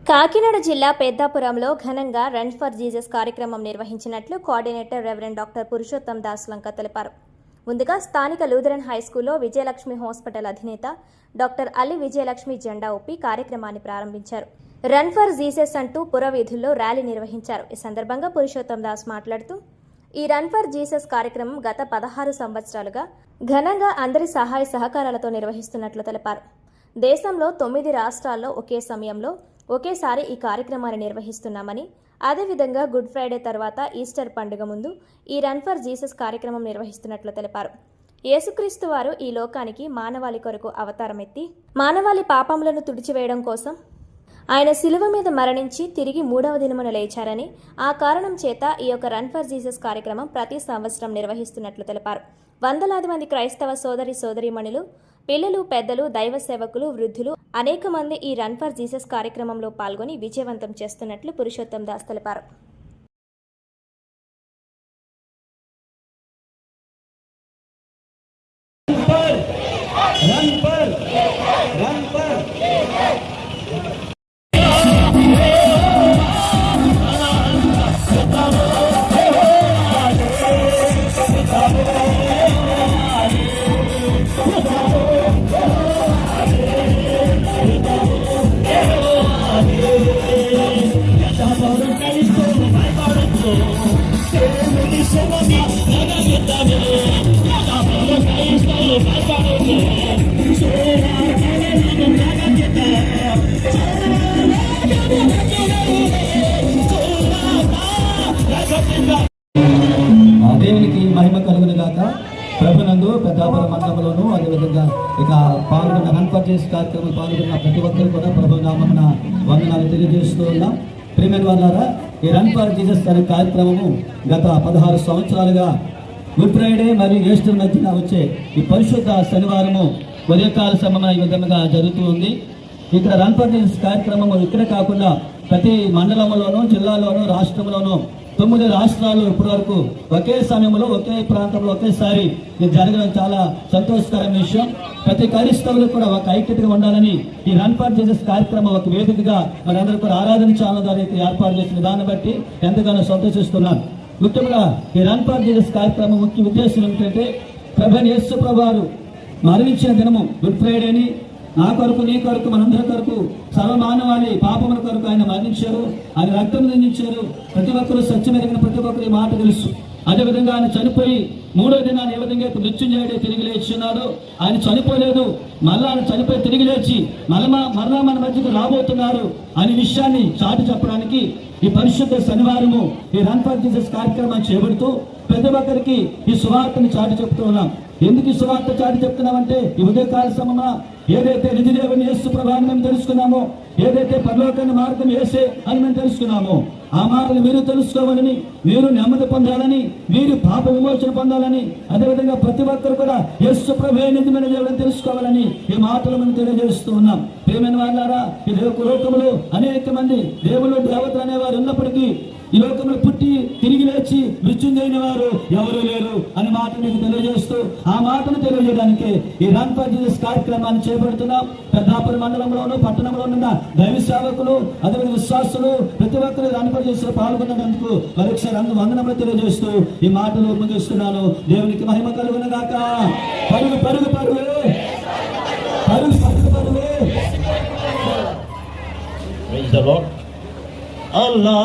కాకినాడ జిల్లా పెద్దాపురంలో ఘనంగా run for Jesus కార్యక్రమం నిర్వహించినట్లు coordinator reverend doctor Purushottam Das Lanka తెలిపారు. ముందుగా స్థానిక లూథరన్ హైస్కూల్లో విజయలక్ష్మి హాస్పిటల్ అధినేత డాక్టర్ అలి విజయలక్ష్మి జెండా ఊపి కార్యక్రమాన్ని ప్రారంభించారు. రన్ ఫర్ జీసస్ అంటూ పురవీధుల్లో ర్యాలీ నిర్వహించారు. ఈ సందర్భంగా పురుషోత్తం దాస్ మాట్లాడుతూ, ఈ రన్ ఫర్ జీసస్ కార్యక్రమం గత 16 సంవత్సరాలుగా ఘనంగా అందరి సహాయ సహకారాలతో నిర్వహిస్తున్నట్లు తెలిపారు. దేశంలో 9 రాష్ట్రాల్లో ఒకే సమయంలో ఒకేసారి ఈ కార్యక్రమాన్ని నిర్వహిస్తున్నామని, అదేవిధంగా గుడ్ ఫ్రైడే తర్వాత ఈస్టర్ పండుగ ముందు ఈ రన్ ఫర్ జీసస్ కార్యక్రమం నిర్వహిస్తున్నట్లు తెలిపారు. యేసుక్రీస్తు వారు ఈ లోకానికి మానవాళి కొరకు అవతారమెత్తి మానవాళి పాపములను తుడిచివేయడం కోసం ఆయన శిలువ మీద మరణించి తిరిగి 3వ దినమున లేచారని, ఆ కారణం చేత ఈ యొక్క రన్ ఫర్ జీసస్ కార్యక్రమం ప్రతి సంవత్సరం నిర్వహిస్తున్నట్లు తెలిపారు. వందలాది మంది క్రైస్తవ సోదరీమణులు, పిల్లలు, పెద్దలు, దైవ సేవకులు, వృద్ధులు అనేక మంది ఈ రన్ ఫర్ జీసస్ కార్యక్రమంలో పాల్గొని విజయవంతం చేస్తున్నట్లు పురుషోత్తం దాస్ తెలిపారు. దేవునికి మహిమ కలుగును గాక. ప్రభునందు పెద్దాపురం మండలంలోను అదేవిధంగా ఇక పాల్గొన్న రన్ ఫర్ జీసస్ కార్యక్రమం పాల్గొన్న ప్రతి ఒక్కరు కూడా ప్రభు నామమున వందనాలు తెలియజేస్తూ ఉన్నాం. ప్రియమైన వారులారా, ఈ రన్ ఫర్ జీసస్ అనే కార్యక్రమము గత 16 సంవత్సరాలుగా గుడ్ ఫ్రైడే మరియు ఈస్టర్ మధ్యన వచ్చే ఈ పరిశుద్ధ శనివారము ఉదయకాల సమయమైన ఈ విధంగా జరుగుతూ ఉంది. ఇక్కడ రన్ ఫర్ జీసస్ కార్యక్రమము ఇక్కడ కాకుండా ప్రతి మండలంలోనూ, జిల్లాలోనూ, రాష్ట్రంలోనూ 9 రాష్ట్రాలు ఇప్పటి వరకు ఒకే సమయంలో ఒకే ప్రాంతంలో ఒకేసారి ఇది జరగడం చాలా సంతోషకరమైన విషయం. ప్రతి క్రైస్తవులు కూడా ఒక ఐక్యతగా ఉండాలని ఈ రన్ ఫర్ జీసస్ కార్యక్రమం ఒక వేదికగా మనందరూ కూడా ఆరాధన ఛానల్ ద్వారా ఏర్పాటు చేసిన విధానం బట్టి ఎంతగానో సంతోషిస్తున్నాను. ముఖ్యంగా ఈ రన్ ఫర్ జీసస్ కార్యక్రమం ముఖ్య ఉద్దేశం ఏమిటంటే, ప్రభువైన యేసు ప్రభువారు మరణించిన దినము గుడ్ ఫ్రైడేని నా కొరకు, నీ కొరకు, మనందరి కొరకు, సర్వమానవాళి పాపముల కొరకు ఆయన మరణించారు, ఆయన రక్తం దించారు. ప్రతి ఒక్కరూ సత్యం ఎరిగిన ప్రతి ఒక్కరు ఈ మాట తెలుసు. అదేవిధంగా ఆయన చనిపోయి 3వ దినాన్ని ఏ విధంగా మృత్యుంజయుడే తిరిగి లేచున్నాడు. ఆయన చనిపోలేదు, మళ్ళా ఆయన చనిపోయి తిరిగి లేచి మరలా మన మధ్యకు రాబోతున్నారు అనే విషయాన్ని చాటి చెప్పడానికి ఈ పరిశుద్ధ శనివారము ఈ రన్ ఫర్ జీసస్ కార్యక్రమాన్ని చేపడుతూ ప్రతి ఒక్కరికి ఈ సువార్తని చాటి చెప్తూ ఉన్నాం. ఎందుకు ఈ సువార్త చాటి చెప్తున్నామంటే, ఈ ఉదయకాల సమయమా ఏదైతే నిజదేవుని యేసు ప్రభువుని మేము తెలుసుకున్నామో, ఏదైతే పరలోకాన్ని మార్గం యేసే అని మేము తెలుసుకున్నామో, ఆ మాటలు మీరు తెలుసుకోవాలని, మీరు నెమ్మది పొందాలని, మీరు పాప విమోచన పొందాలని, అదేవిధంగా ప్రతి ఒక్కరు కూడా యేసు ప్రభువే నిజమైన దేవుడని తెలుసుకోవాలని ఈ మాటలు మనం తెలియజేస్తూ ఉన్నాం. ప్రియమైన వారులారా, ఈ లోకములో అనేక మంది దేవుళ్ళు, దేవతలు అనేవారు ఉన్నప్పటికీ ఈ లోకంలో పుట్టి తిరిగి లేచి మృత్యుంజైన వారు ఎవరూ లేరు అనే మాట మీకు తెలియజేస్తూ, ఆ మాటను తెలియజేయడానికి ఈ రన్ ఫర్ జీసస్ కార్యక్రమాన్ని చేపడుతున్నాం. పెద్దాపురం మండలంలోను, పట్టణంలో ఉన్న దైవ సేవకులు, అదేవిధంగా విశ్వాసులు ప్రతి ఒక్కరు రన్ ఫర్ జీసస్ పాల్గొన్నందుకు మరొకసారి వందనములు తెలియజేస్తూ ఈ మాటలు ముగిస్తున్నాను. దేవునికి మహిమ కలుగును గాక. పరుగు పరుగు పరుగు పరుగు పరుగు పరుగు. Allah